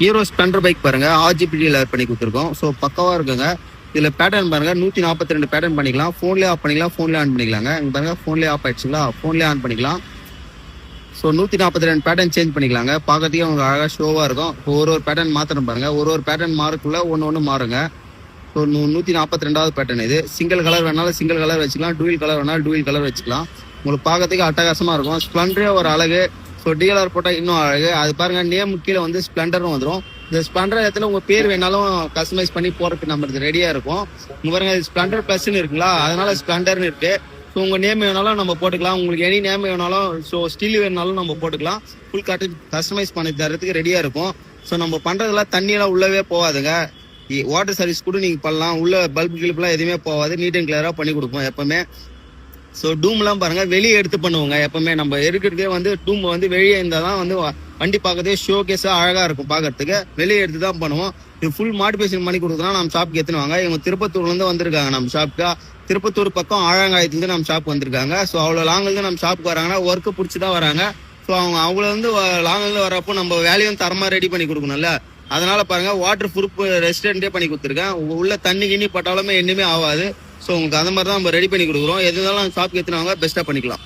Hero Splendor bike பாருங்க, RGBD பண்ணி கொடுத்துருக்கோம். ஸோ பக்கவா இருக்குங்க. இதுல பேட்டர்ன் பாருங்க, 142 பேட்டர்ன் பண்ணிக்கலாம். போன்லேயே ஆஃப் பண்ணிக்கலாம், போன்லேயே ஆன் பண்ணிக்கலாங்க. இங்க பாருங்க, போன்லேயே ஆஃப் ஆயிடுச்சுங்களா, போன்லேயே ஆன் பண்ணிக்கலாம். ஸோ 142 பேட்டர்ன் சேஞ்ச் பண்ணிக்கலாங்க. பார்க்கறதுக்கே உங்களுக்கு அழகாக ஷோவாக இருக்கும். ஒரு பேட்டர்ன் மாற்றணும் பாருங்க, ஒரு பேட்டர்ன் மாறக்குள்ள ஒன்று மாறுங்க. ஸோ 142வது பேட்டர்ன் இது. சிங்கிள் கலர் வேணாலும் சிங்கிள் கலர் வச்சுக்கலாம், டூயல் கலர் வேணாலும் டூயல் கலர் வச்சுக்கலாம். உங்களுக்கு பார்க்கறதுக்கு அட்டகாசமாக இருக்கும். ஸ்ப்ளெண்டரே ஒரு அழகு. ஸோ DLR போட்டால் இன்னும் அழகு. அது பாருங்க, நேம் கீழே வந்து ஸ்ப்ளெண்டரும் வந்துடும். இந்த ஸ்ப்ளெண்டர் இடத்துல உங்கள் பேர் வேணாலும் கஸ்டமைஸ் பண்ணி போகிறதுக்கு நம்மளுக்கு ரெடியாக இருக்கும். இங்கே பாருங்க, ஸ்ப்ளெண்டர் ப்ளஸ்ன்னு இருக்குங்களா, அதனால ஸ்ப்ளெண்டர்னு இருக்கு. ஸோ உங்கள் நேம் வேணாலும் நம்ம போட்டுக்கலாம். உங்களுக்கு எனி நேம் வேணாலும், ஸோ ஸ்டீல் வேணாலும் நம்ம போட்டுக்கலாம். ஃபுல் கஸ்டமைஸ் பண்ணி தரத்துக்கு ரெடியாக இருக்கும். ஸோ நம்ம பண்ணுறதுலாம் தண்ணியெல்லாம் உள்ளவே போகாதுங்க. வாட்டர் சர்வீஸ் கூட நீங்கள் பண்ணலாம். உள்ள பல்ப் கிளிப்லாம் எதுவுமே போகாது. நீட் அண்ட் கிளியராக பண்ணி கொடுப்போம் எப்பவுமே. ஸோ டூம்லாம் பாருங்க, வெளியே எடுத்து பண்ணுவோங்க. எப்பவுமே நம்ம இருக்கிறதே வந்து டூம் வந்து வெளியே இருந்தால் தான் வந்து வண்டி பார்க்கறதே ஷோ கேஸாக அழகாக இருக்கும். பார்க்கறதுக்கு வெளியே எடுத்து தான் பண்ணுவோம். இது ஃபுல் மாடிஃபிகேஷன் பண்ணி கொடுக்குறோம். நம்ம ஷாப்புக்கு எடுத்துனுவாங்க. இவங்க திருப்பத்தூர்லேருந்து வந்திருக்காங்க நம்ம ஷாப்புக்கு. திருப்பத்தூர் பக்கம் ஆழங்காயத்துலேருந்து நம்ம ஷாப் வந்திருக்காங்க. ஸோ அவ்வளோ லாங்கிலேருந்து நம்ம ஷாப்புக்கு வராங்கன்னா ஒர்க்கு பிடிச்சி தான் வராங்க. ஸோ அவங்க அவ்வளோ வந்து லாங்கிலேருந்து வரப்போ நம்ம வேலையும் தரமாக ரெடி பண்ணி கொடுக்கணும்ல. அதனால பாருங்க, வாட்டர் ப்ரூஃப் ரெஸ்டாரண்டே பண்ணி கொடுத்துருக்கேன். உள்ள தண்ணி கிண்ணி பட்டாலுமே என்னமே ஆகாது. ஸோ உங்களுக்கு அந்த மாதிரி தான் நம்ம ரெடி பண்ணி கொடுக்குறோம். எது இருந்தாலும் ஷாப்புக்கு எடுத்துனாங்க பெஸ்ட்டாக பண்ணிக்கலாம்.